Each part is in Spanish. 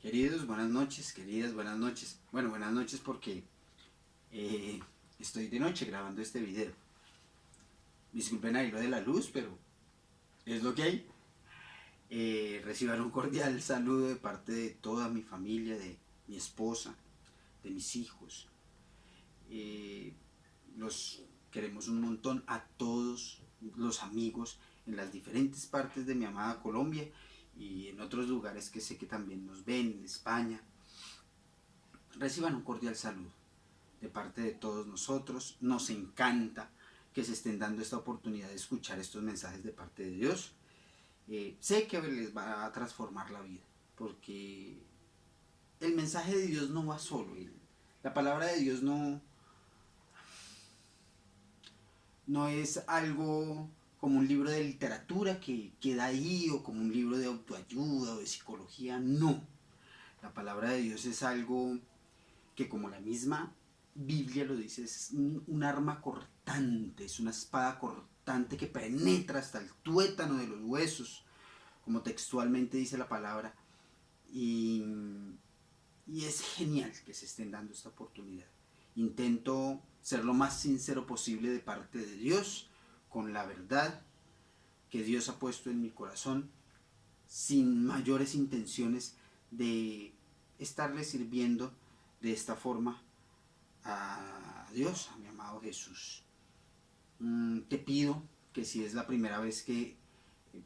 Queridos, buenas noches, queridas, buenas noches. Bueno, buenas noches porque eh, estoy de noche grabando este video. Disculpen ahí lo de la luz, pero es lo que hay. Reciban un cordial saludo de parte de toda mi familia, de mi esposa, de mis hijos. Eh, los queremos un montón a todos los amigos en las diferentes partes de mi amada Colombia y en otros lugares que sé que también nos ven, en España. Reciban un cordial saludo de parte de todos nosotros. Nos encanta que se estén dando esta oportunidad de escuchar estos mensajes de parte de Dios. Sé que les va a transformar la vida, porque el mensaje de Dios no va solo. La palabra de Dios no es algo como un libro de literatura que queda ahí, o como un libro de autoayuda o de psicología. No. La palabra de Dios es algo que, como la misma Biblia lo dice, es un arma cortante, es una espada cortante que penetra hasta el tuétano de los huesos, como textualmente dice la palabra. Y, y es genial que se estén dando esta oportunidad. Intento ser lo más sincero posible de parte de Dios, con la verdad que Dios ha puesto en mi corazón, sin mayores intenciones de estarle sirviendo de esta forma a Dios, a mi amado Jesús. Te pido que si es la primera vez que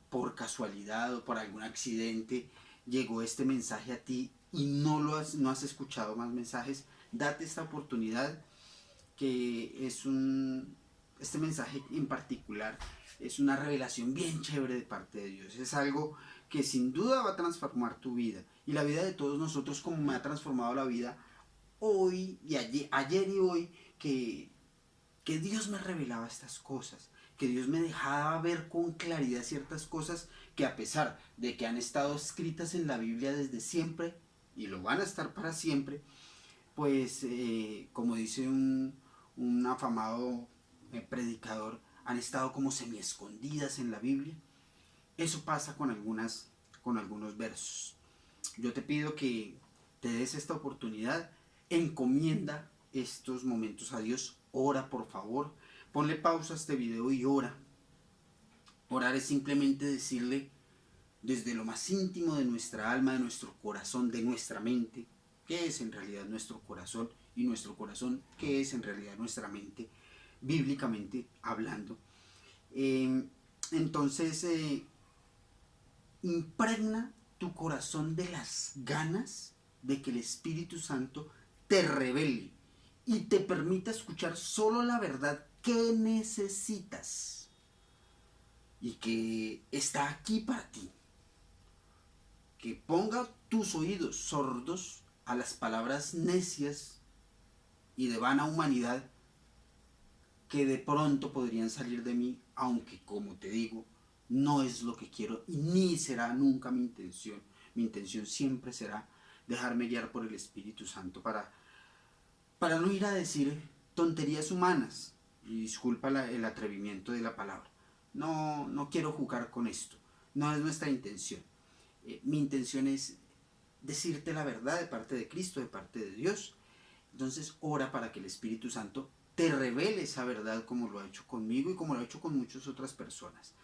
por casualidad o por algún accidente llegó este mensaje a ti y no has escuchado más mensajes, date esta oportunidad, que es este mensaje en particular es una revelación bien chévere de parte de Dios. Es algo que sin duda va a transformar tu vida y la vida de todos nosotros, como me ha transformado la vida hoy y ayer y hoy, que Dios me revelaba estas cosas, que Dios me dejaba ver con claridad ciertas cosas que, a pesar de que han estado escritas en la Biblia desde siempre y lo van a estar para siempre, pues como dice un afamado predicador, han estado como semi escondidas en la Biblia. Eso pasa con algunos versos. Yo te pido que te des esta oportunidad, encomienda estos momentos a Dios, ora por favor, ponle pausa a este video y ora. Orar es simplemente decirle desde lo más íntimo de nuestra alma, de nuestro corazón, de nuestra mente, qué es en realidad nuestro corazón, y nuestro corazón, qué es en realidad nuestra mente, bíblicamente hablando. Eh, entonces, impregna tu corazón de las ganas de que el Espíritu Santo te revele y te permita escuchar solo la verdad que necesitas y que está aquí para ti. Que ponga tus oídos sordos a las palabras necias y de vana humanidad que de pronto podrían salir de mí, aunque, como te digo, no es lo que quiero y ni será nunca mi intención. Mi intención siempre será dejarme guiar por el Espíritu Santo para no ir a decir tonterías humanas. Y disculpa el atrevimiento de la palabra. No quiero jugar con esto. No es nuestra intención. Mi intención es decirte la verdad de parte de Cristo, de parte de Dios. Entonces ora para que el Espíritu Santo te revele esa verdad, como lo ha hecho conmigo y como lo ha hecho con muchas otras personas.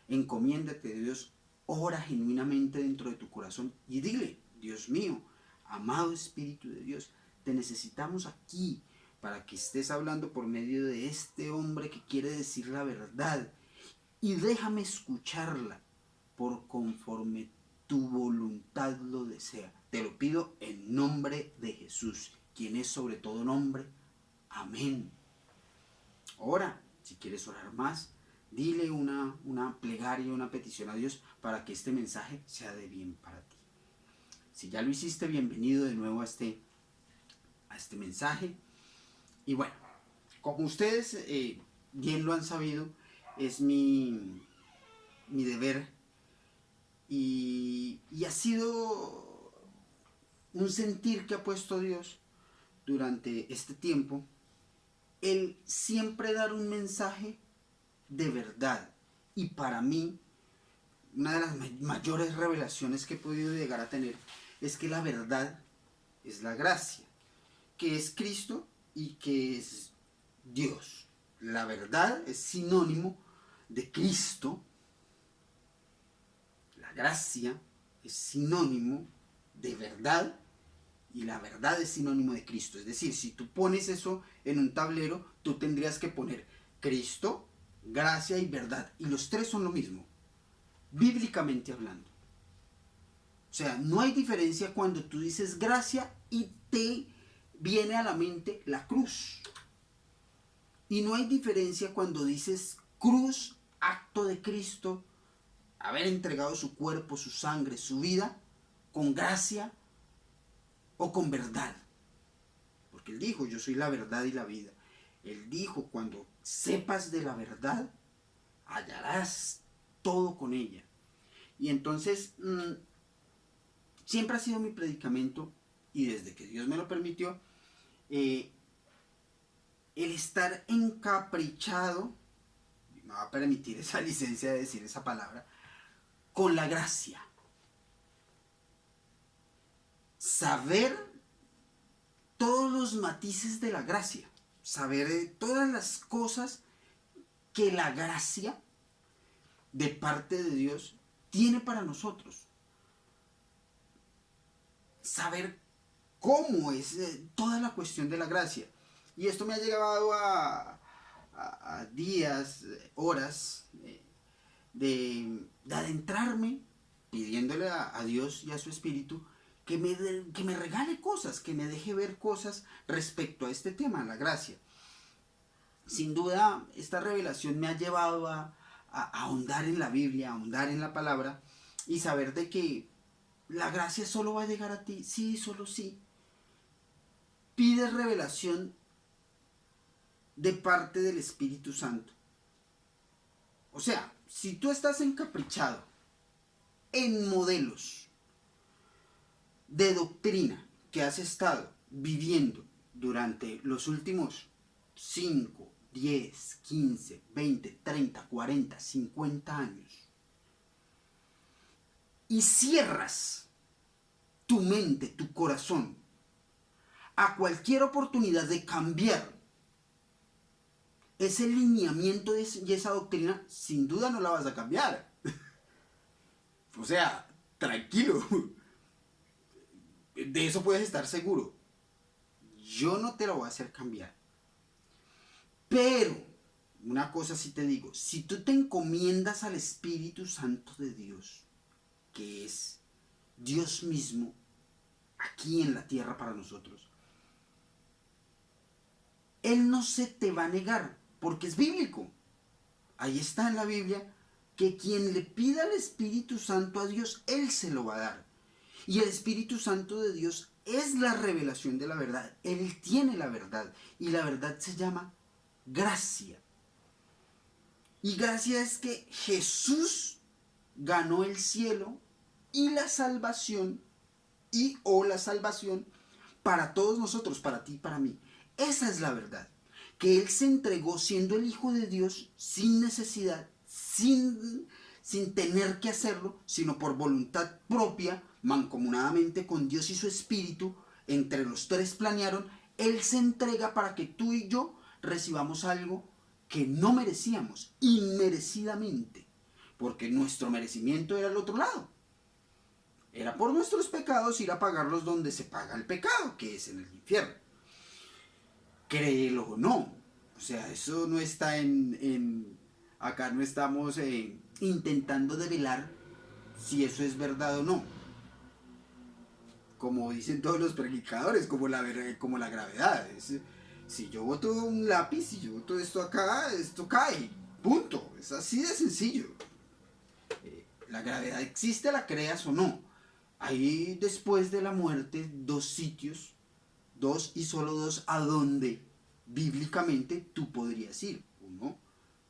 Encomiéndate a Dios, ora genuinamente dentro de tu corazón y dile: Dios mío, amado Espíritu de Dios, te necesitamos aquí para que estés hablando por medio de este hombre que quiere decir la verdad, y déjame escucharla por conforme tu voluntad lo desea. Te lo pido en nombre de Jesús, quien es sobre todo nombre. Amén. Ora, si quieres orar más, dile una plegaria, una petición a Dios para que este mensaje sea de bien para ti. Si ya lo hiciste, bienvenido de nuevo a este mensaje. Y bueno, como ustedes bien lo han sabido, es mi deber, y ha sido un sentir que ha puesto Dios durante este tiempo, el siempre dar un mensaje de verdad. Y para mí, una de las mayores revelaciones que he podido llegar a tener es que la verdad es la gracia, que es Cristo y que es Dios. La verdad es sinónimo de Cristo, la gracia es sinónimo de verdad y la verdad es sinónimo de Cristo. Es decir, si tú pones eso en un tablero, tú tendrías que poner Cristo, gracia y verdad. Y los tres son lo mismo, bíblicamente hablando. O sea, no hay diferencia cuando tú dices gracia y te viene a la mente la cruz. Y no hay diferencia cuando dices cruz, acto de Cristo, haber entregado su cuerpo, su sangre, su vida, con gracia o con verdad. Porque Él dijo, yo soy la verdad y la vida. Él dijo, cuando sepas de la verdad, hallarás todo con ella. Y entonces, siempre ha sido mi predicamento, y desde que Dios me lo permitió, el estar encaprichado, me va a permitir esa licencia de decir esa palabra, con la gracia. Saber todos los matices de la gracia, saber todas las cosas que la gracia de parte de Dios tiene para nosotros. Saber cómo es toda la cuestión de la gracia. Y esto me ha llevado a días, horas de adentrarme pidiéndole a Dios y a su Espíritu que me regale cosas, que me deje ver cosas respecto a este tema, la gracia. Sin duda, esta revelación me ha llevado a ahondar en la Biblia, a ahondar en la palabra y saber de que la gracia solo va a llegar a ti, sí, solo sí. Pides revelación de parte del Espíritu Santo. O sea, si tú estás encaprichado en modelos de doctrina que has estado viviendo durante los últimos 5, 10, 15, 20, 30, 40, 50 años y cierras tu mente, tu corazón a cualquier oportunidad de cambiar ese lineamiento y esa doctrina, sin duda no la vas a cambiar. O sea, tranquilo. De eso puedes estar seguro. Yo no te lo voy a hacer cambiar. Pero, una cosa sí te digo, si tú te encomiendas al Espíritu Santo de Dios, que es Dios mismo, aquí en la tierra para nosotros, Él no se te va a negar, porque es bíblico. Ahí está en la Biblia que quien le pida al Espíritu Santo a Dios, Él se lo va a dar. Y el Espíritu Santo de Dios es la revelación de la verdad. Él tiene la verdad. Y la verdad se llama gracia. Y gracia es que Jesús ganó el cielo y la salvación la salvación para todos nosotros, para ti y para mí. Esa es la verdad. Que Él se entregó siendo el Hijo de Dios sin necesidad, sin tener que hacerlo, sino por voluntad propia, mancomunadamente con Dios y su Espíritu, entre los tres planearon, Él se entrega para que tú y yo recibamos algo que no merecíamos, inmerecidamente, porque nuestro merecimiento era al otro lado. Era por nuestros pecados ir a pagarlos donde se paga el pecado, que es en el infierno. Créelo o no. O sea, eso no está acá no estamos intentando develar si eso es verdad o no. Como dicen todos los predicadores, como la gravedad. Si yo boto un lápiz, si yo boto esto acá, esto cae. Punto. Es así de sencillo. La gravedad existe, la creas o no. Hay después de la muerte dos sitios, dos y solo dos, a donde bíblicamente tú podrías ir. Uno,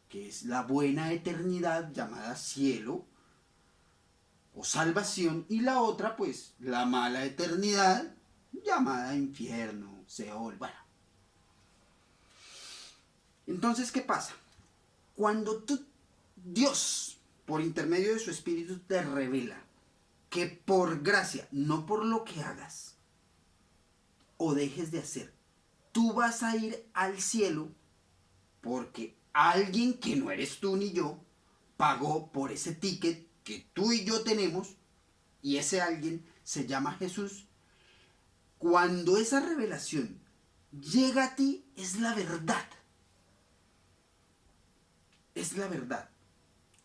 que es la buena eternidad llamada cielo o salvación, y la otra, pues, la mala eternidad llamada infierno, Seol, bueno. Entonces, ¿qué pasa? Cuando Dios, por intermedio de su Espíritu, te revela que por gracia, no por lo que hagas o dejes de hacer, tú vas a ir al cielo porque alguien que no eres tú ni yo pagó por ese ticket que tú y yo tenemos, y ese alguien se llama Jesús. Cuando esa revelación llega a ti, es la verdad. Es la verdad.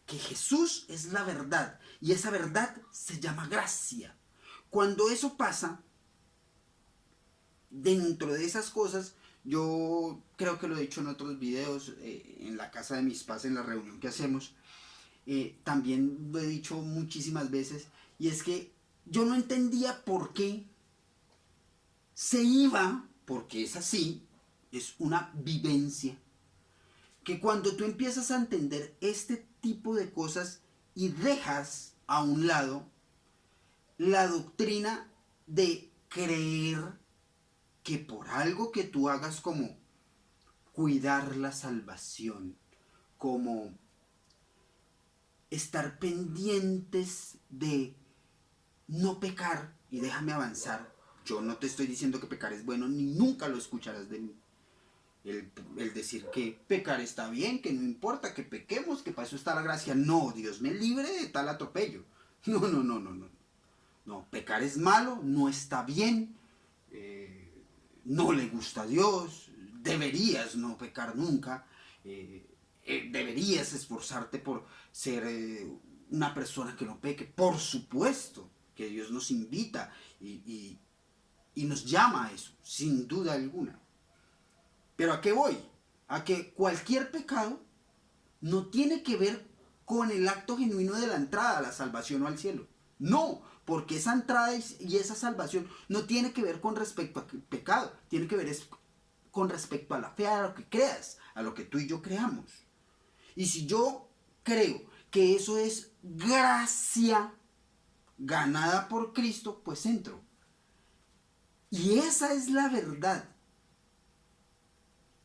Que Jesús es la verdad. Y esa verdad se llama gracia. Cuando eso pasa, dentro de esas cosas, yo creo que lo he dicho en otros videos, en la casa de mis padres, en la reunión que hacemos, también lo he dicho muchísimas veces, y es que yo no entendía por qué se iba, porque es así, es una vivencia, que cuando tú empiezas a entender este tipo de cosas y dejas a un lado la doctrina de creer que por algo que tú hagas, como cuidar la salvación, como estar pendientes de no pecar, y déjame avanzar, yo no te estoy diciendo que pecar es bueno, ni nunca lo escucharás de mí. El decir que pecar está bien, que no importa, que pequemos, que para eso está la gracia. No, Dios me libre de tal atropello. No, no, no, no, no. No, pecar es malo, no está bien, no le gusta a Dios, deberías no pecar nunca, deberías esforzarte por ser una persona que no peque. Por supuesto que Dios nos invita y nos llama a eso, sin duda alguna. Pero ¿a qué voy? A que cualquier pecado no tiene que ver con el acto genuino de la entrada a la salvación o al cielo. No, porque esa entrada y esa salvación no tiene que ver con respecto a pecado, tiene que ver con respecto a la fe, a lo que creas, a lo que tú y yo creamos. Y si yo creo que eso es gracia ganada por Cristo, pues entro. Y esa es la verdad.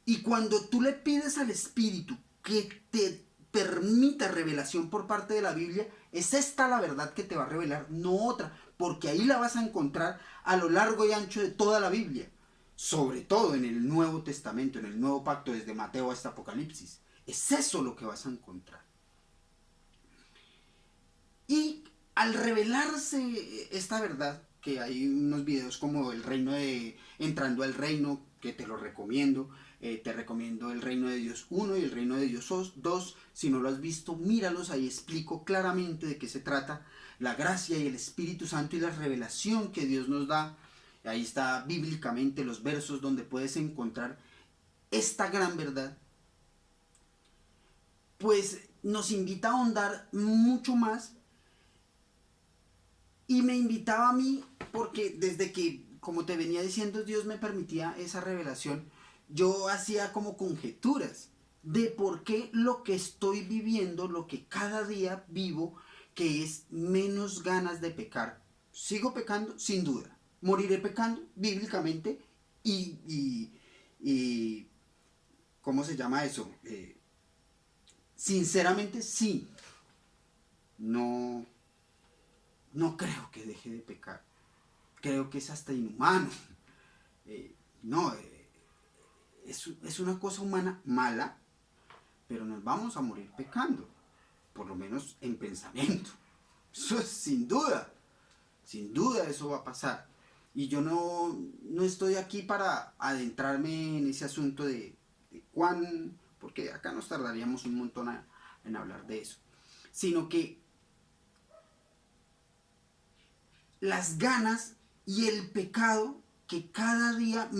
Y cuando tú le pides al Espíritu que te permita revelación por parte de la Biblia, es esta la verdad que te va a revelar, no otra, porque ahí la vas a encontrar a lo largo y ancho de toda la Biblia, sobre todo en el Nuevo Testamento, en el Nuevo Pacto, desde Mateo hasta Apocalipsis. Es eso lo que vas a encontrar. Y al revelarse esta verdad, que hay unos videos como el reino de entrando al reino, que te lo recomiendo, te recomiendo el reino de Dios 1 y el reino de Dios 2, si no lo has visto, míralos, ahí explico claramente de qué se trata, la gracia y el Espíritu Santo y la revelación que Dios nos da. Ahí está bíblicamente los versos donde puedes encontrar esta gran verdad. Pues nos invita a ahondar mucho más. Y me invitaba a mí porque desde que, como te venía diciendo, Dios me permitía esa revelación, yo hacía como conjeturas de por qué lo que estoy viviendo, lo que cada día vivo, que es menos ganas de pecar. Sigo pecando, sin duda. Moriré pecando, bíblicamente, y ¿cómo se llama eso? Sinceramente, sí. No, no creo que deje de pecar. Creo que es hasta inhumano. No, es una cosa humana mala, pero nos vamos a morir pecando, por lo menos en pensamiento. Eso es sin duda eso va a pasar. Y yo no estoy aquí para adentrarme en ese asunto de cuán, porque acá nos tardaríamos un montón en hablar de eso, sino que las ganas y el pecado que cada día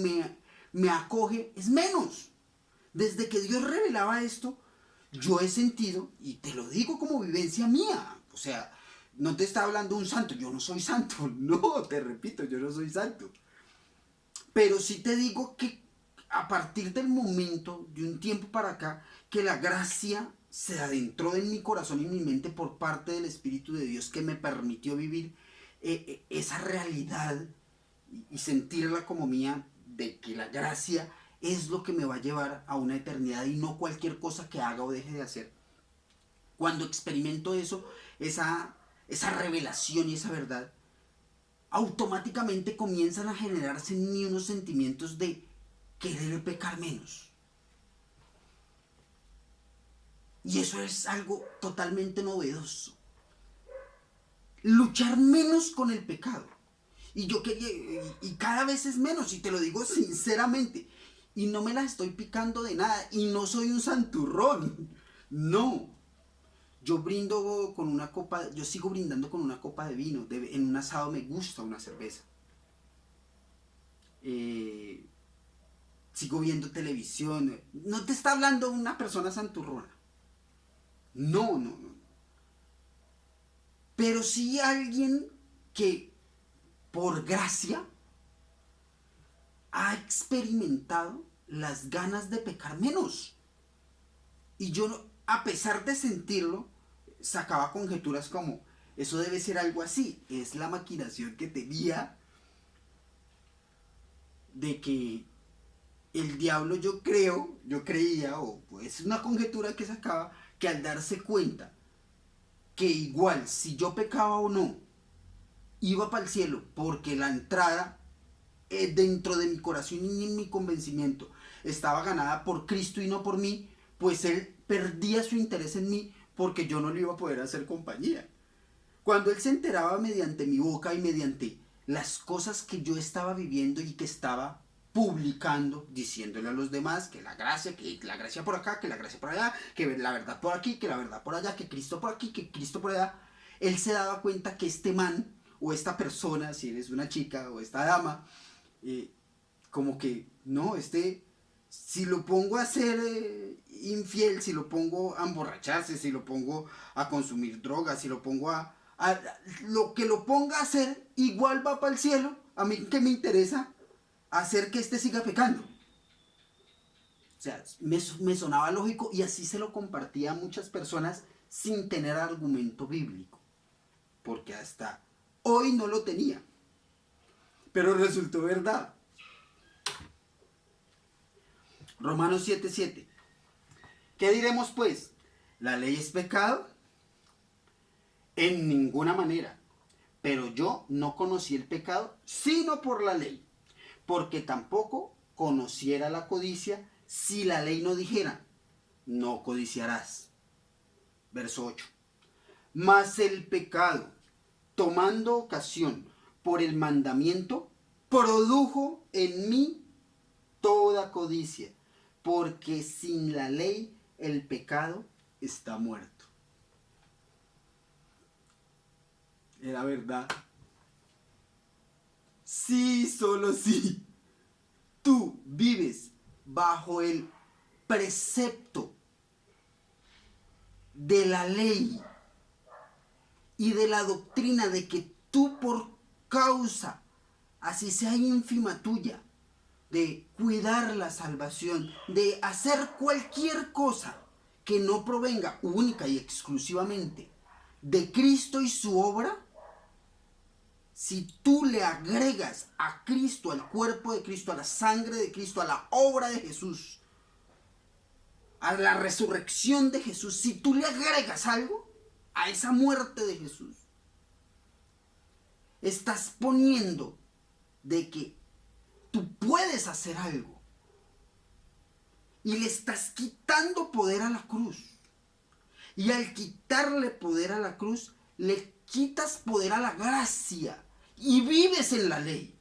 me acoge es menos. Desde que Dios revelaba esto, yo he sentido, y te lo digo como vivencia mía, o sea, no te está hablando un santo, yo no soy santo, no, te repito, yo no soy santo. Pero sí te digo que a partir del momento, de un tiempo para acá, que la gracia se adentró en mi corazón y mi mente por parte del Espíritu de Dios que me permitió vivir esa realidad y sentirla como mía, de que la gracia es lo que me va a llevar a una eternidad y no cualquier cosa que haga o deje de hacer. Cuando experimento eso, esa esa revelación y esa verdad, automáticamente comienzan a generarse en mí unos sentimientos de querer pecar menos. Y eso es algo totalmente novedoso. Luchar menos con el pecado. Y yo quería, y cada vez es menos, y te lo digo sinceramente. Y no me la estoy picando de nada, y no soy un santurrón. No. Yo brindo con una copa, yo sigo brindando con una copa de vino. En un asado me gusta una cerveza. Sigo viendo televisión. No te está hablando una persona santurrona. No, no, no. Pero sí alguien que por gracia ha experimentado las ganas de pecar menos. Y yo, a pesar de sentirlo, sacaba conjeturas como, eso debe ser algo así. Es la maquinación que tenía de que el diablo, yo creía, o es una conjetura que sacaba, que al darse cuenta que igual si yo pecaba o no, iba para el cielo, porque la entrada dentro de mi corazón y en mi convencimiento estaba ganada por Cristo y no por mí, pues él perdía su interés en mí porque yo no le iba a poder hacer compañía. Cuando él se enteraba mediante mi boca y mediante las cosas que yo estaba viviendo y que estaba publicando, diciéndole a los demás que la gracia por acá, que la gracia por allá, que la verdad por aquí, que la verdad por allá, que Cristo por aquí, que Cristo por allá, él se daba cuenta que este man o esta persona, si eres una chica o esta dama, como que, no, si lo pongo a ser infiel, si lo pongo a emborracharse, si lo pongo a consumir drogas, si lo pongo a lo que lo ponga a hacer, igual va para el cielo. A mí que me interesa hacer que siga pecando. O sea, me sonaba lógico y así se lo compartía a muchas personas sin tener argumento bíblico. Porque hasta hoy no lo tenía. Pero resultó verdad. Romanos 7:7. ¿Qué diremos pues? ¿La ley es pecado? En ninguna manera. Pero yo no conocí el pecado sino por la ley, porque tampoco conociera la codicia si la ley no dijera, no codiciarás. Verso 8. Mas el pecado, tomando ocasión por el mandamiento, produjo en mí toda codicia, porque sin la ley el pecado está muerto. Era verdad. Sí, solo sí. Tú vives bajo el precepto de la ley y de la doctrina de que tú por causa, así sea ínfima tuya, de cuidar la salvación, de hacer cualquier cosa que no provenga única y exclusivamente de Cristo y su obra, si tú le agregas a Cristo, al cuerpo de Cristo, a la sangre de Cristo, a la obra de Jesús, a la resurrección de Jesús, si tú le agregas algo a esa muerte de Jesús, estás poniendo de que tú puedes hacer algo y le estás quitando poder a la cruz. Y al quitarle poder a la cruz, le quitas poder a la gracia y vives en la ley.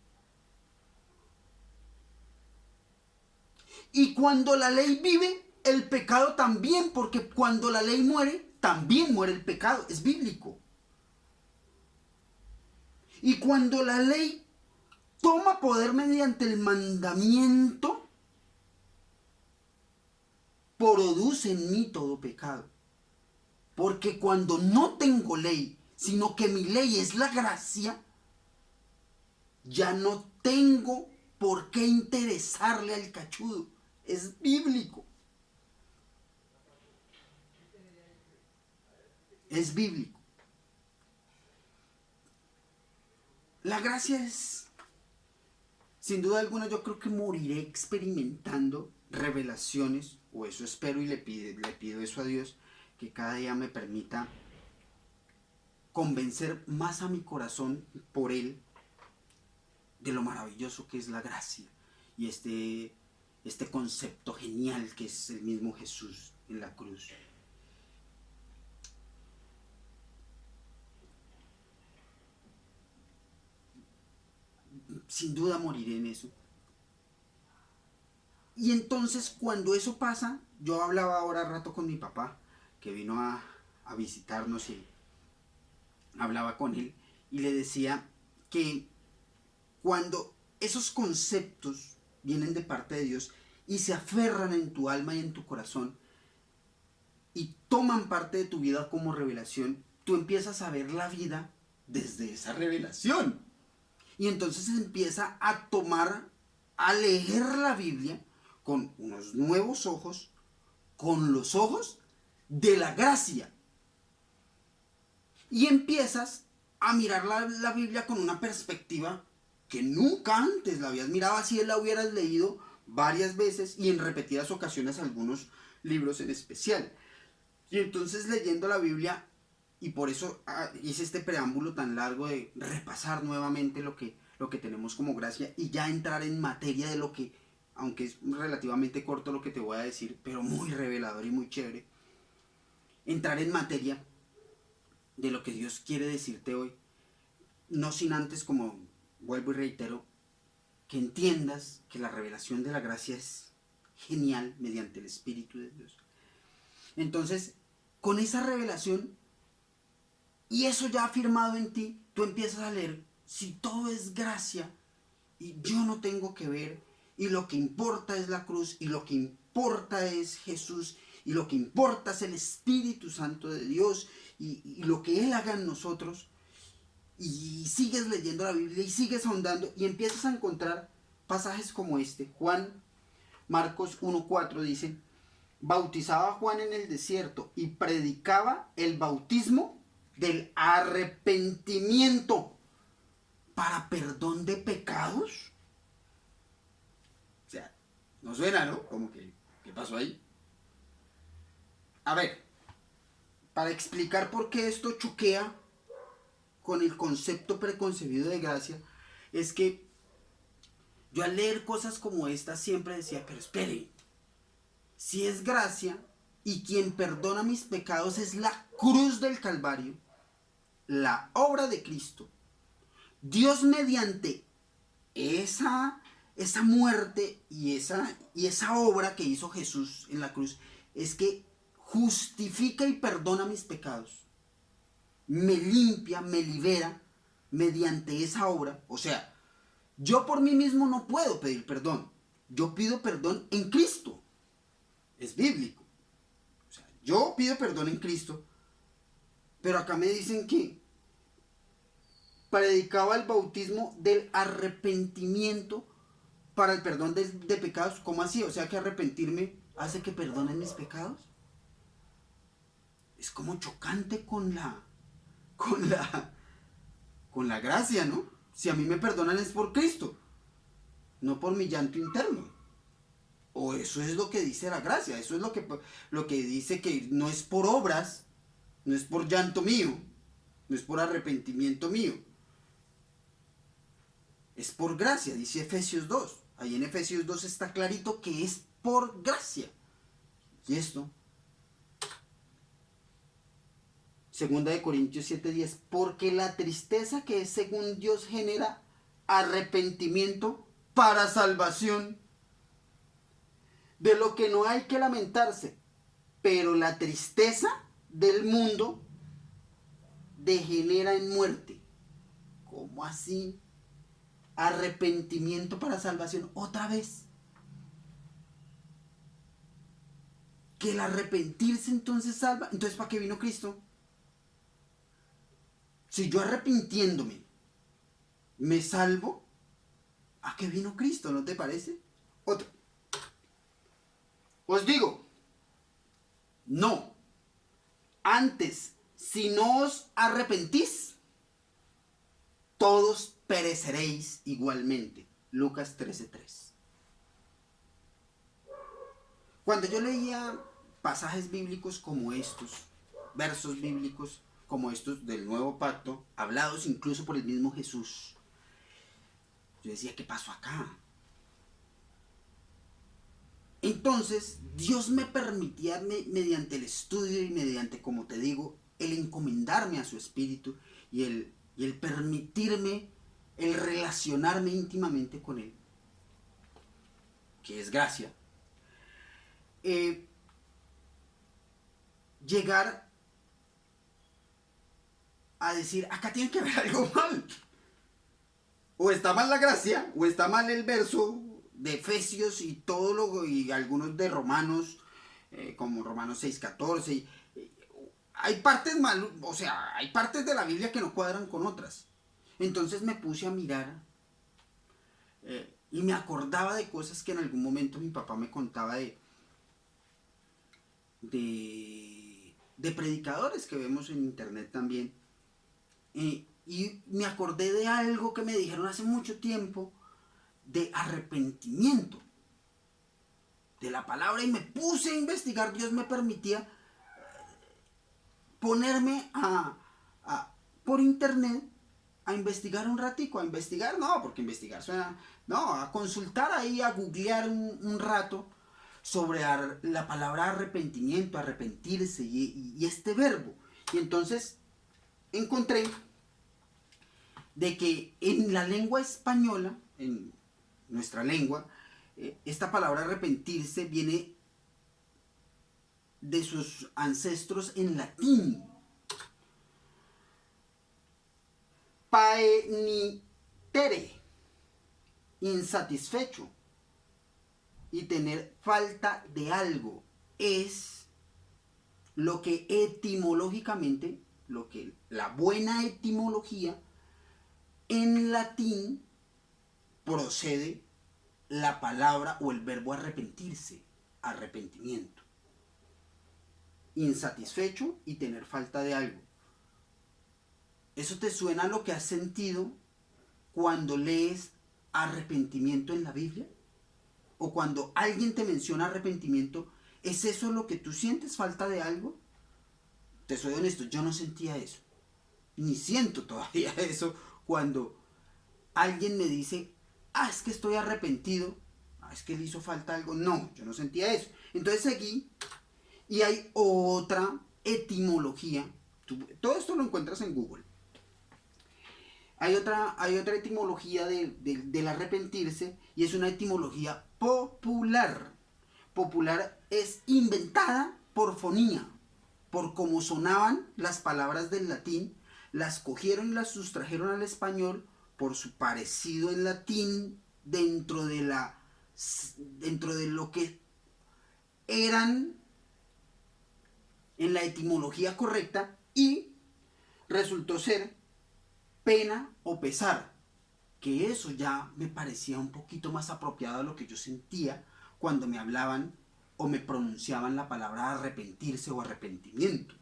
Y cuando la ley vive, el pecado también, porque cuando la ley muere, también muere el pecado. Es bíblico. Y cuando la ley toma poder mediante el mandamiento, produce en mí todo pecado. Porque cuando no tengo ley, sino que mi ley es la gracia, ya no tengo por qué interesarle al cachudo. Es bíblico. Es bíblico. La gracia es, sin duda alguna, yo creo que moriré experimentando revelaciones, o eso espero y le pido eso a Dios, que cada día me permita convencer más a mi corazón por Él de lo maravilloso que es la gracia y este concepto genial que es el mismo Jesús en la cruz. Sin duda moriré en eso. Y entonces cuando eso pasa, yo hablaba ahora rato con mi papá, que vino a visitarnos, y hablaba con él y le decía que cuando esos conceptos vienen de parte de Dios y se aferran en tu alma y en tu corazón y toman parte de tu vida como revelación, tú empiezas a ver la vida desde esa revelación. Y entonces empieza a leer la Biblia con unos nuevos ojos, con los ojos de la gracia. Y empiezas a mirar la Biblia con una perspectiva que nunca antes la habías mirado, así la hubieras leído varias veces y en repetidas ocasiones algunos libros en especial. Y entonces leyendo la Biblia, y por eso hice este preámbulo tan largo de repasar nuevamente lo que tenemos como gracia y ya entrar en materia de lo que, aunque es relativamente corto lo que te voy a decir, pero muy revelador y muy chévere, entrar en materia de lo que Dios quiere decirte hoy, no sin antes, como vuelvo y reitero, que entiendas que la revelación de la gracia es genial mediante el Espíritu de Dios. Entonces, con esa revelación y eso ya afirmado en ti, tú empiezas a leer, si todo es gracia y yo no tengo que ver, y lo que importa es la cruz, y lo que importa es Jesús, y lo que importa es el Espíritu Santo de Dios, y lo que Él haga en nosotros, y sigues leyendo la Biblia y sigues ahondando y empiezas a encontrar pasajes como este. Marcos 1:4 dice: bautizaba Juan en el desierto y predicaba el bautismo del arrepentimiento para perdón de pecados. O sea, no suena, ¿no? Como que, ¿qué pasó ahí? A ver, para explicar por qué esto choquea con el concepto preconcebido de gracia, es que yo al leer cosas como esta siempre decía, pero esperen, si es gracia y quien perdona mis pecados es la cruz del Calvario, la obra de Cristo, Dios mediante esa muerte y esa obra que hizo Jesús en la cruz, es que justifica y perdona mis pecados, me limpia, me libera mediante esa obra. O sea, yo por mí mismo no puedo pedir perdón, yo pido perdón en Cristo, es bíblico. O sea, yo pido perdón en Cristo, pero acá me dicen que predicaba el bautismo del arrepentimiento para el perdón de pecados. ¿Cómo así? O sea, que arrepentirme hace que perdonen mis pecados. Es como chocante con la gracia, ¿no? Si a mí me perdonan es por Cristo, no por mi llanto interno. O eso es lo que dice la gracia, eso es lo que dice que no es por obras, no es por llanto mío, no es por arrepentimiento mío. Es por gracia, dice Efesios 2. Ahí en Efesios 2 está clarito que es por gracia. Y esto, 2 Corintios 7:10, porque la tristeza que es según Dios genera arrepentimiento para salvación, de lo que no hay que lamentarse, pero la tristeza del mundo degenera en muerte. ¿Cómo así? Arrepentimiento para salvación, otra vez. Que el arrepentirse entonces salva. Entonces, ¿para qué vino Cristo? Si yo arrepintiéndome me salvo, ¿a qué vino Cristo? ¿No te parece? Otro. Os digo, no. Antes, si no os arrepentís, todos pereceréis igualmente. Lucas 13:3. Cuando yo leía pasajes bíblicos como estos, versos bíblicos como estos del Nuevo Pacto, hablados incluso por el mismo Jesús, yo decía, ¿qué pasó acá? Entonces, Dios me permitía, mediante el estudio y mediante, como te digo, el encomendarme a su espíritu y el permitirme, el relacionarme íntimamente con Él, que es gracia, llegar a decir, acá tiene que haber algo mal. O está mal la gracia, o está mal el verso de Efesios y todo lo, y algunos de Romanos, como Romanos 6:14. Hay partes mal, o sea, hay partes de la Biblia que no cuadran con otras. Entonces me puse a mirar y me acordaba de cosas que en algún momento mi papá me contaba de predicadores que vemos en internet también. Y me acordé de algo que me dijeron hace mucho tiempo, de arrepentimiento, de la palabra, y me puse a investigar. Dios me permitía ponerme por internet a investigar un ratico, a investigar, no, porque investigar suena, no, a consultar ahí, a googlear un rato sobre la palabra arrepentimiento, arrepentirse y este verbo. Y entonces encontré de que en la lengua española, en nuestra lengua, esta palabra arrepentirse viene de sus ancestros en latín. Paenitere, insatisfecho, y tener falta de algo, es lo que etimológicamente, lo que la buena etimología en latín procede la palabra o el verbo arrepentirse, arrepentimiento. Insatisfecho y tener falta de algo. ¿Eso te suena a lo que has sentido cuando lees arrepentimiento en la Biblia? ¿O cuando alguien te menciona arrepentimiento, es eso lo que tú sientes, falta de algo? Te soy honesto, yo no sentía eso. Ni siento todavía eso cuando alguien me dice, es que estoy arrepentido, es que le hizo falta algo. No, yo no sentía eso. Entonces seguí y hay otra etimología. Todo esto lo encuentras en Google. Hay otra etimología del arrepentirse, y es una etimología popular. Popular es inventada por fonía, por cómo sonaban las palabras del latín, las cogieron y las sustrajeron al español por su parecido en latín dentro de lo que eran en la etimología correcta, y resultó ser pena o pesar, que eso ya me parecía un poquito más apropiado a lo que yo sentía cuando me hablaban o me pronunciaban la palabra arrepentirse o arrepentimiento.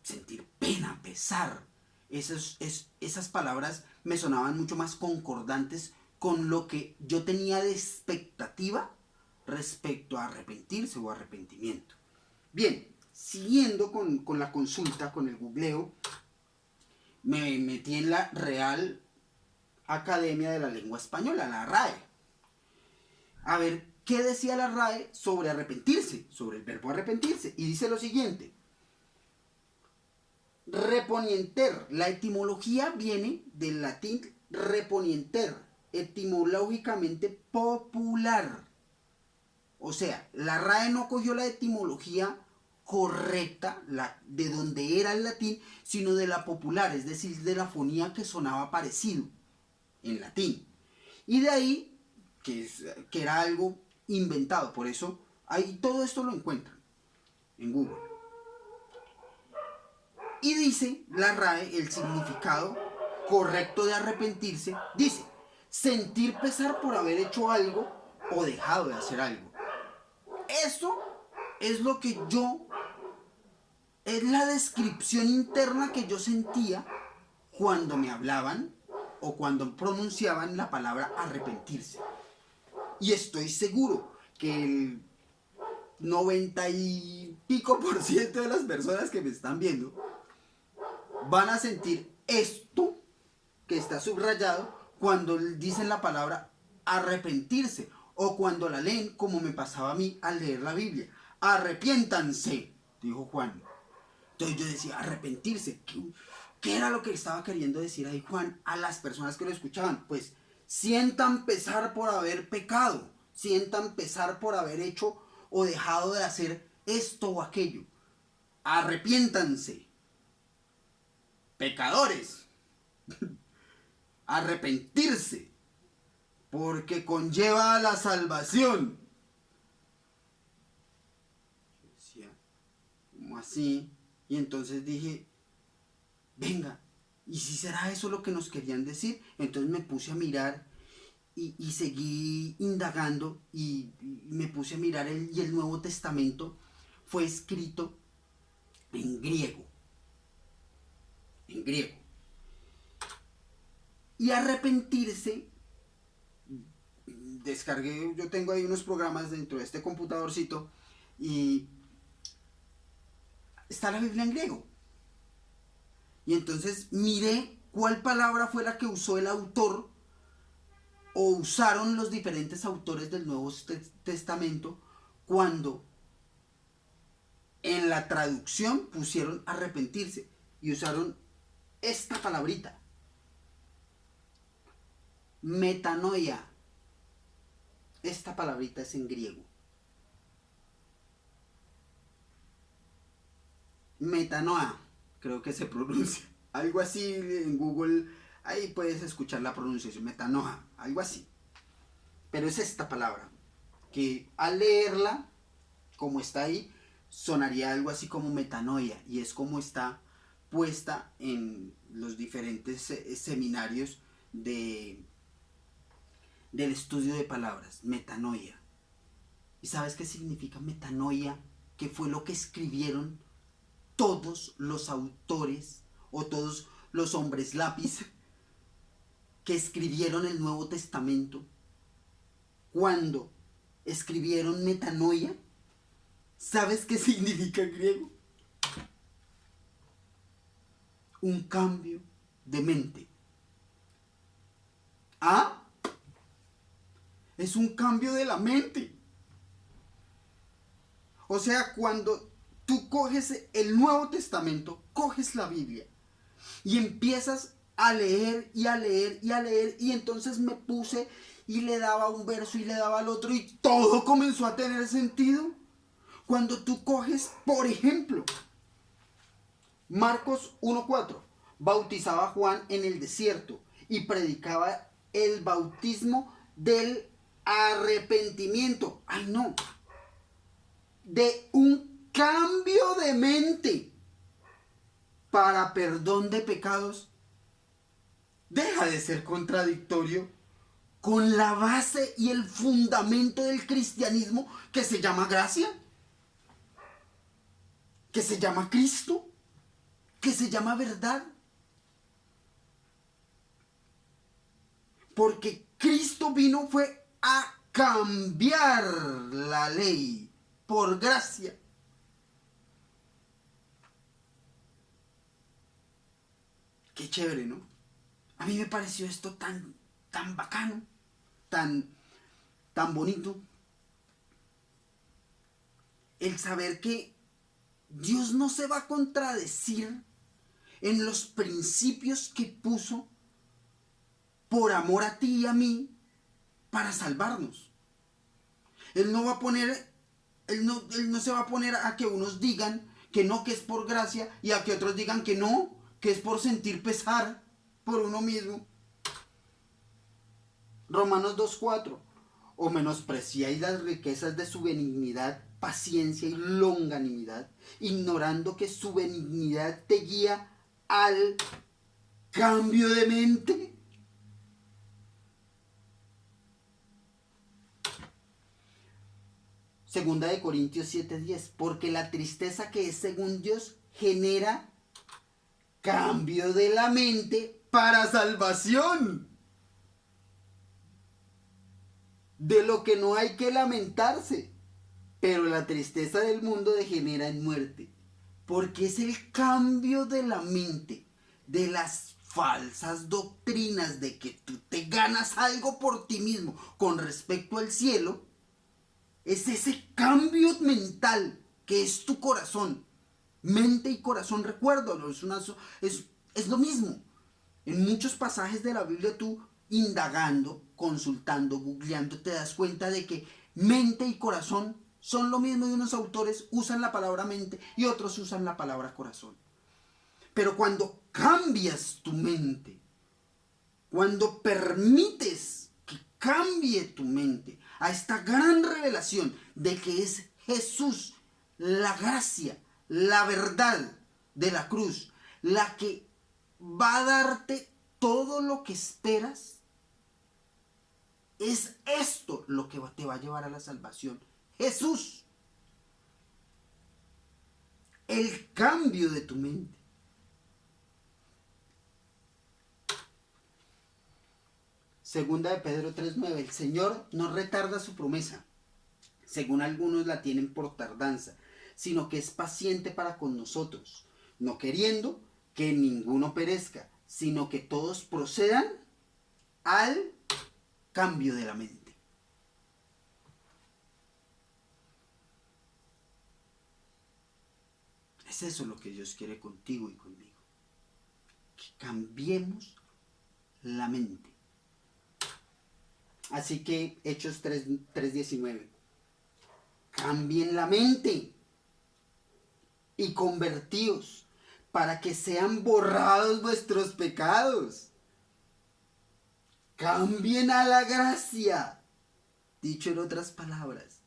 Sentir pena, pesar, esas palabras me sonaban mucho más concordantes con lo que yo tenía de expectativa respecto a arrepentirse o arrepentimiento. Bien, siguiendo con la consulta, con el googleo, me metí en la Real Academia de la Lengua Española, la RAE. A ver qué decía la RAE sobre arrepentirse, sobre el verbo arrepentirse. Y dice lo siguiente: reponienter, la etimología viene del latín reponienter, etimológicamente popular. O sea, la RAE no cogió la etimología correcta, de donde era el latín, sino de la popular, es decir, de la fonía que sonaba parecido en latín. Y de ahí, que era algo inventado. Por eso, ahí todo esto lo encuentran en Google. Y dice la RAE, el significado correcto de arrepentirse, dice: sentir pesar por haber hecho algo o dejado de hacer algo. Eso es lo que es la descripción interna que yo sentía cuando me hablaban o cuando pronunciaban la palabra arrepentirse. Y estoy seguro que 90% de las personas que me están viendo van a sentir esto que está subrayado cuando dicen la palabra arrepentirse o cuando la leen como me pasaba a mí al leer la Biblia. Arrepiéntanse, dijo Juan. Entonces yo decía, arrepentirse. ¿Qué era lo que estaba queriendo decir ahí Juan a las personas que lo escuchaban? Pues sientan pesar por haber pecado, sientan pesar por haber hecho o dejado de hacer esto o aquello. Arrepiéntanse. Pecadores. Arrepentirse. Porque conlleva a la salvación. Yo decía, ¿cómo así? Y entonces dije, venga, ¿y si será eso lo que nos querían decir? Entonces me puse a mirar y seguí indagando y me puse a mirar y el Nuevo Testamento fue escrito en griego. En griego. Y arrepentirse, descargué, yo tengo ahí unos programas dentro de este computadorcito y está la Biblia en griego. Y entonces miré cuál palabra fue la que usó el autor o usaron los diferentes autores del Nuevo Testamento cuando en la traducción pusieron arrepentirse y usaron esta palabrita, metanoia. Esta palabrita es en griego. Metanoia, creo que se pronuncia. Algo así en Google, ahí puedes escuchar la pronunciación, metanoia, algo así. Pero es esta palabra, que al leerla, como está ahí, sonaría algo así como metanoia, y es como está puesta en los diferentes seminarios del estudio de palabras, metanoia. ¿Y sabes qué significa metanoia? Que fue lo que escribieron todos los autores o todos los hombres lápiz que escribieron el Nuevo Testamento. Cuando escribieron metanoia, ¿sabes qué significa en griego? Un cambio de mente. ¿Ah? Es un cambio de la mente. O sea, cuando tú coges el Nuevo Testamento, coges la Biblia y empiezas a leer y a leer y a leer, y entonces me puse y le daba un verso y le daba al otro y todo comenzó a tener sentido. Cuando tú coges, por ejemplo, Marcos 1:4, bautizaba a Juan en el desierto y predicaba el bautismo del arrepentimiento. ¡Ay, no! De un cambio de mente para perdón de pecados. Deja de ser contradictorio con la base y el fundamento del cristianismo que se llama gracia, que se llama Cristo, que se llama verdad. Porque Cristo vino fue a cambiar la ley por gracia. Qué chévere, ¿no? A mí me pareció esto tan bacano, tan bonito. El saber que Dios no se va a contradecir en los principios que puso por amor a ti y a mí para salvarnos. Él no va a poner, él no se va a poner a que unos digan que no, que es por gracia, y a que otros digan que no, que es por sentir pesar por uno mismo. Romanos 2:4. O menospreciáis las riquezas de su benignidad, paciencia y longanimidad, ignorando que su benignidad te guía al cambio de mente. Segunda de Corintios 7:10. Porque la tristeza que es según Dios genera cambio de la mente para salvación. De lo que no hay que lamentarse. pero la tristeza del mundo degenera en muerte, porque es el cambio de la mente, de las falsas doctrinas de que tú te ganas algo por ti mismo con respecto al cielo. Es ese cambio mental que es tu corazón. Mente y corazón, recuérdalo, es lo mismo. En muchos pasajes de la Biblia tú indagando, consultando, googleando, te das cuenta de que mente y corazón son lo mismo, y unos autores usan la palabra mente y otros usan la palabra corazón. Pero cuando cambias tu mente, cuando permites que cambie tu mente a esta gran revelación de que es Jesús, la gracia, la verdad de la cruz, la que va a darte todo lo que esperas, es esto lo que te va a llevar a la salvación. Jesús, el cambio de tu mente. Segunda de Pedro 3:9. El Señor no retarda su promesa, según algunos la tienen por tardanza, sino que es paciente para con nosotros, no queriendo que ninguno perezca, sino que todos procedan al cambio de la mente. Es eso lo que Dios quiere contigo y conmigo. Que cambiemos la mente. Así que Hechos 3:19. Cambien la mente y convertíos para que sean borrados vuestros pecados. Cambien a la gracia. Dicho en otras palabras.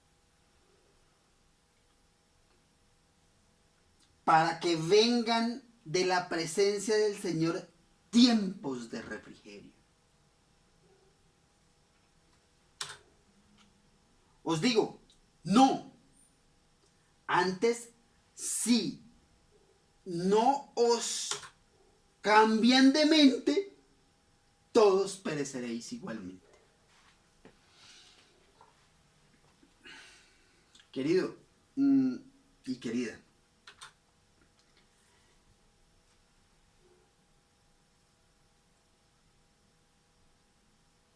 Para que vengan de la presencia del Señor tiempos de refrigerio. Os digo, no. Antes sí. No os cambian de mente, todos pereceréis igualmente. Querido y querida,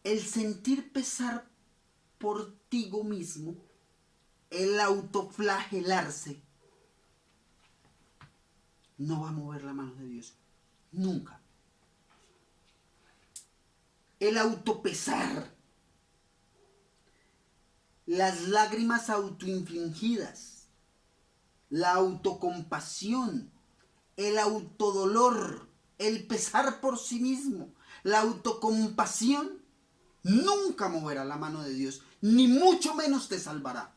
el sentir pesar por ti mismo, el autoflagelarse, no va a mover la mano de Dios. Nunca. El autopesar, las lágrimas autoinfligidas, la autocompasión, el autodolor, el pesar por sí mismo, la autocompasión, nunca moverá la mano de Dios, ni mucho menos te salvará.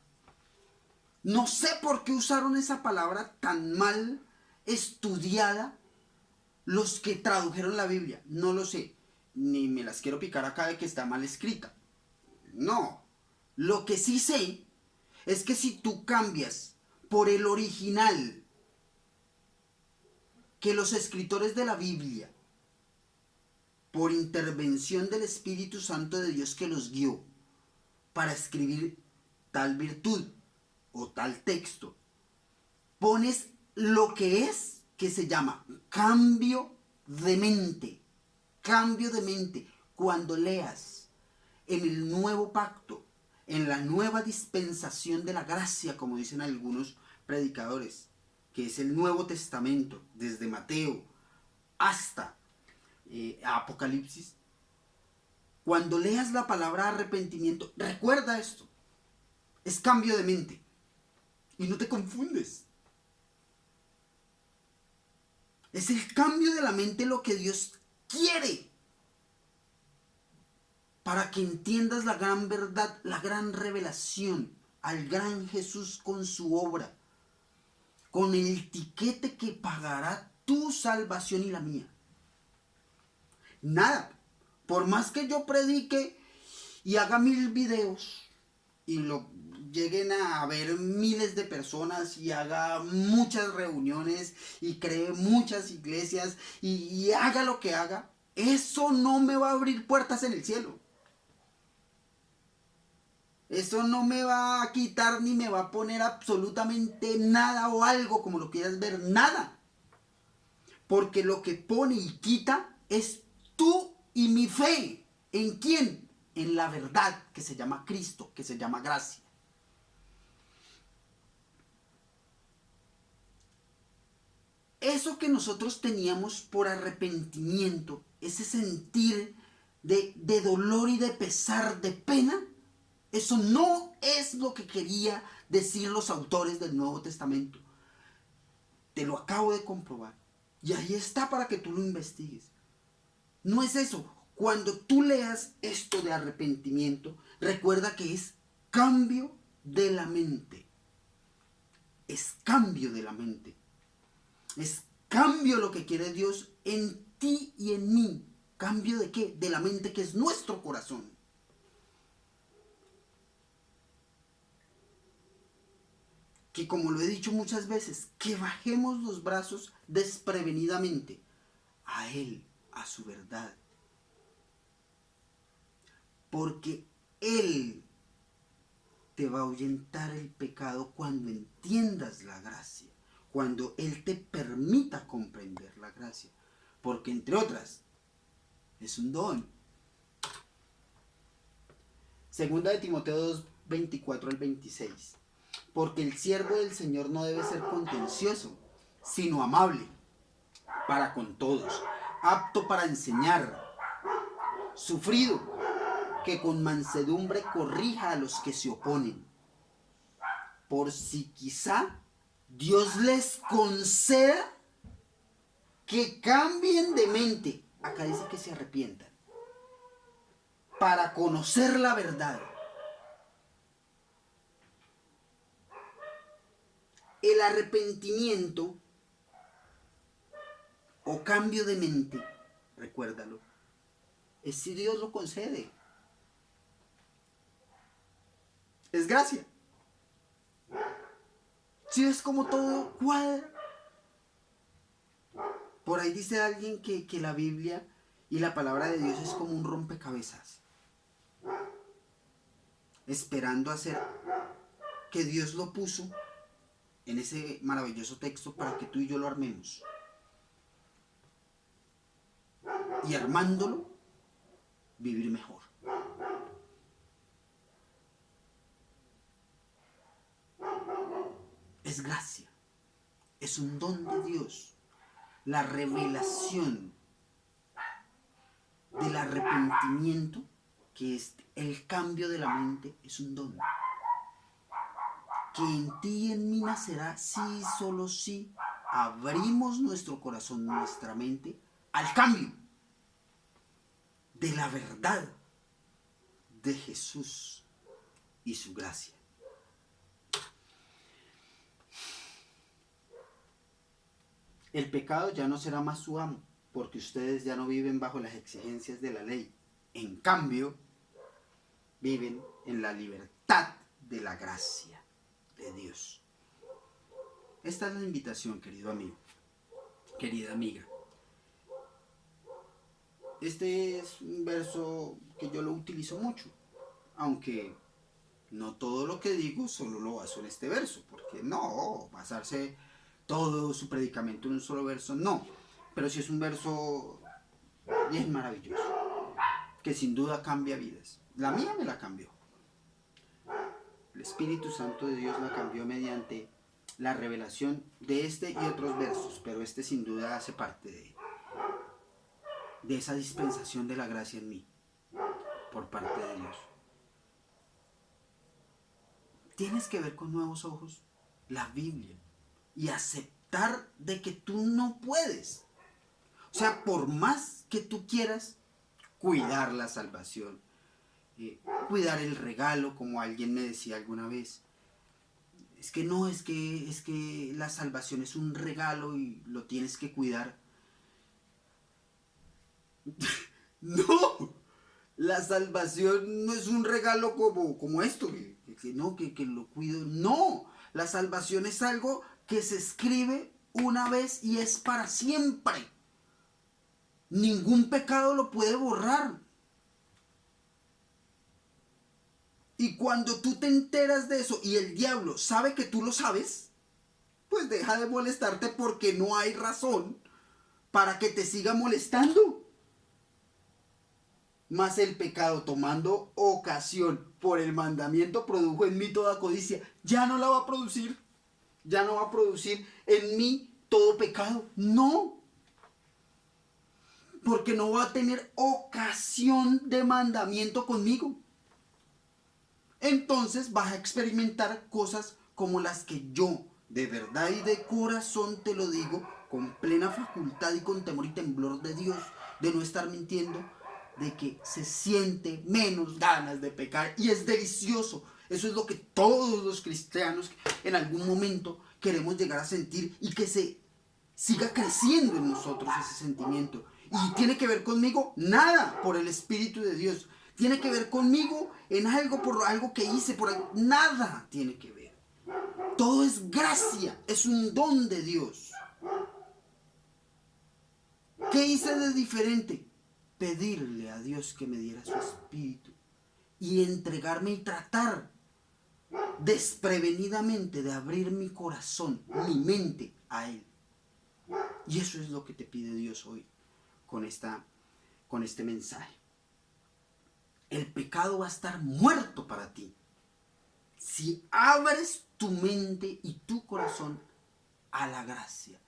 No sé por qué usaron esa palabra tan mal estudiada los que tradujeron la Biblia. No lo sé, ni me las quiero picar acá de que está mal escrita. No, lo que sí sé es que si tú cambias por el original que los escritores de la Biblia, por intervención del Espíritu Santo de Dios que los guió para escribir tal virtud o tal texto, pones lo que es, que se llama cambio de mente. Cambio de mente. Cuando leas en el nuevo pacto, en la nueva dispensación de la gracia, como dicen algunos predicadores, que es el Nuevo Testamento, desde Mateo hasta Apocalipsis, cuando leas la palabra arrepentimiento, recuerda esto, es cambio de mente y no te confundes. Es el cambio de la mente lo que Dios quiere para que entiendas la gran verdad, la gran revelación al gran Jesús con su obra, con el tiquete que pagará tu salvación y la mía. Nada, por más que yo predique y haga 1000 videos y lo lleguen a ver miles de personas y haga muchas reuniones y cree muchas iglesias y haga lo que haga, eso no me va a abrir puertas en el cielo. Eso no me va a quitar ni me va a poner absolutamente nada o algo, como lo quieras ver, nada. Porque lo que pone y quita es tú y mi fe. ¿En quién? En la verdad que se llama Cristo, que se llama gracia. Eso que nosotros teníamos por arrepentimiento, ese sentir de dolor y de pesar, de pena, eso no es lo que quería decir los autores del Nuevo Testamento. Te lo acabo de comprobar. Y ahí está para que tú lo investigues. No es eso. Cuando tú leas esto de arrepentimiento, recuerda que es cambio de la mente. Es cambio de la mente. Es cambio lo que quiere Dios en ti y en mí. ¿Cambio de qué? De la mente, que es nuestro corazón. Que como lo he dicho muchas veces, que bajemos los brazos desprevenidamente a Él, a su verdad. Porque Él te va a ahuyentar el pecado cuando entiendas la gracia, cuando Él te permita comprender la gracia. Porque entre otras, es un don. Segunda de Timoteo 2, 24 al 26. Porque el siervo del Señor no debe ser contencioso, sino amable para con todos, apto para enseñar, sufrido, que con mansedumbre corrija a los que se oponen, por si quizá Dios les conceda que cambien de mente. Acá dice que se arrepientan, para conocer la verdad. El arrepentimiento o cambio de mente, recuérdalo, es si Dios lo concede. Es gracia. Si ves como todo cuadra. Por ahí dice alguien que la Biblia y la palabra de Dios es como un rompecabezas, esperando hacer que Dios lo puso en ese maravilloso texto para que tú y yo lo armemos. Y armándolo, vivir mejor. Es gracia. Es un don de Dios. La revelación del arrepentimiento, que es el cambio de la mente, es un don. Que en ti y en mí nacerá si, solo si abrimos nuestro corazón, nuestra mente, al cambio de la verdad de Jesús y su gracia. El pecado ya no será más su amo, porque ustedes ya no viven bajo las exigencias de la ley. En cambio, viven en la libertad de la gracia de Dios. Esta es la invitación, querido amigo, querida amiga. Este es un verso que yo lo utilizo mucho, aunque no todo lo que digo solo lo baso en este verso, porque no, basarse todo su predicamento en un solo verso, no. Pero sí es un verso bien maravilloso, que sin duda cambia vidas. La mía me la cambió. El Espíritu Santo de Dios la cambió mediante la revelación de este y otros versos, pero este sin duda hace parte de esa dispensación de la gracia en mí, por parte de Dios. Tienes que ver con nuevos ojos la Biblia y aceptar de que tú no puedes. O sea, por más que tú quieras cuidar la salvación, cuidar el regalo, como alguien me decía alguna vez, es que no, es que la salvación es un regalo y lo tienes que cuidar. No, la salvación no es un regalo como esto, que lo cuido. No, la salvación es algo que se escribe una vez y es para siempre. Ningún pecado lo puede borrar. Y cuando tú te enteras de eso y el diablo sabe que tú lo sabes, pues deja de molestarte porque no hay razón para que te siga molestando. Mas el pecado, tomando ocasión por el mandamiento, produjo en mí toda codicia. Ya no la va a producir. Ya no va a producir en mí todo pecado. No. Porque no va a tener ocasión de mandamiento conmigo. Entonces vas a experimentar cosas como las que yo, de verdad y de corazón te lo digo, con plena facultad y con temor y temblor de Dios, de no estar mintiendo, de que se siente menos ganas de pecar y es delicioso. Eso es lo que todos los cristianos en algún momento queremos llegar a sentir y que se siga creciendo en nosotros ese sentimiento. ¿Y tiene que ver conmigo? Nada, por el Espíritu de Dios. Tiene que ver conmigo en algo, por algo que hice, por algo. Nada tiene que ver. Todo es gracia, es un don de Dios. ¿Qué hice de diferente? Pedirle a Dios que me diera su Espíritu y entregarme y tratar desprevenidamente de abrir mi corazón, mi mente a Él. Y eso es lo que te pide Dios hoy con este mensaje. El pecado va a estar muerto para ti si abres tu mente y tu corazón a la gracia.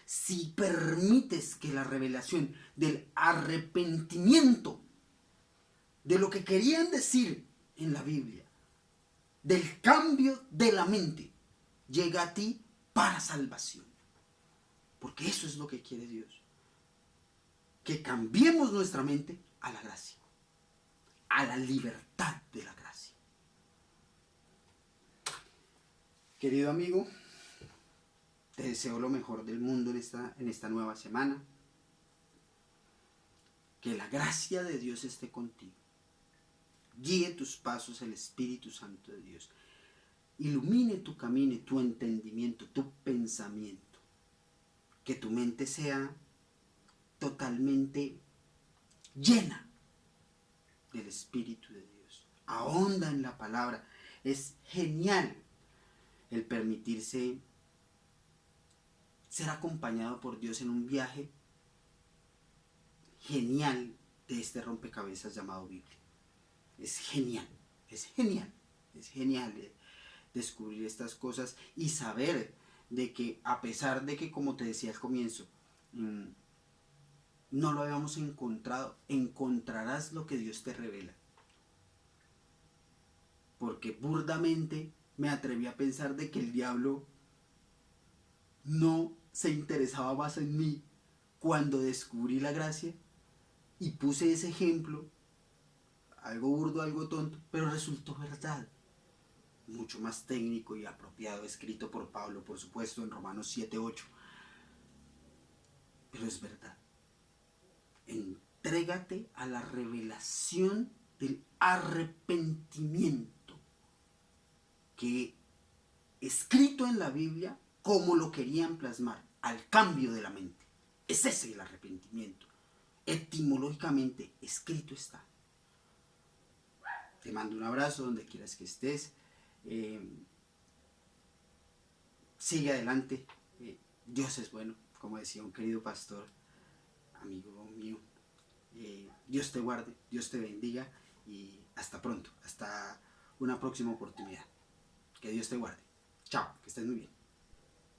Si permites que la revelación del arrepentimiento, de lo que querían decir en la Biblia, del cambio de la mente, llegue a ti para salvación. Porque eso es lo que quiere Dios. Que cambiemos nuestra mente a la gracia, a la libertad de la gracia. Querido amigo, te deseo lo mejor del mundo en esta nueva semana. Que la gracia de Dios esté contigo. Guíe tus pasos el Espíritu Santo de Dios. Ilumine tu camino, tu entendimiento, tu pensamiento. Que tu mente sea totalmente llena del Espíritu de Dios. Ahonda en la palabra. Es genial el permitirse ser acompañado por Dios en un viaje genial de este rompecabezas llamado Biblia. Es genial, es genial, es genial descubrir estas cosas y saber de que a pesar de que, como te decía al comienzo, no lo habíamos encontrado, encontrarás lo que Dios te revela. Porque burdamente me atreví a pensar de que el diablo no se interesaba más en mí cuando descubrí la gracia y puse ese ejemplo, algo burdo, algo tonto, pero resultó verdad. Mucho más técnico y apropiado, escrito por Pablo, por supuesto, en Romanos 7:8. Pero es verdad. Entrégate a la revelación del arrepentimiento que escrito en la Biblia como lo querían plasmar, al cambio de la mente. Es ese el arrepentimiento. Etimológicamente escrito está. Te mando un abrazo donde quieras que estés. Sigue adelante. Dios es bueno, como decía un querido pastor, amigo mío. Dios te guarde, Dios te bendiga y hasta pronto, hasta una próxima oportunidad. Que Dios te guarde. Chao, que estés muy bien.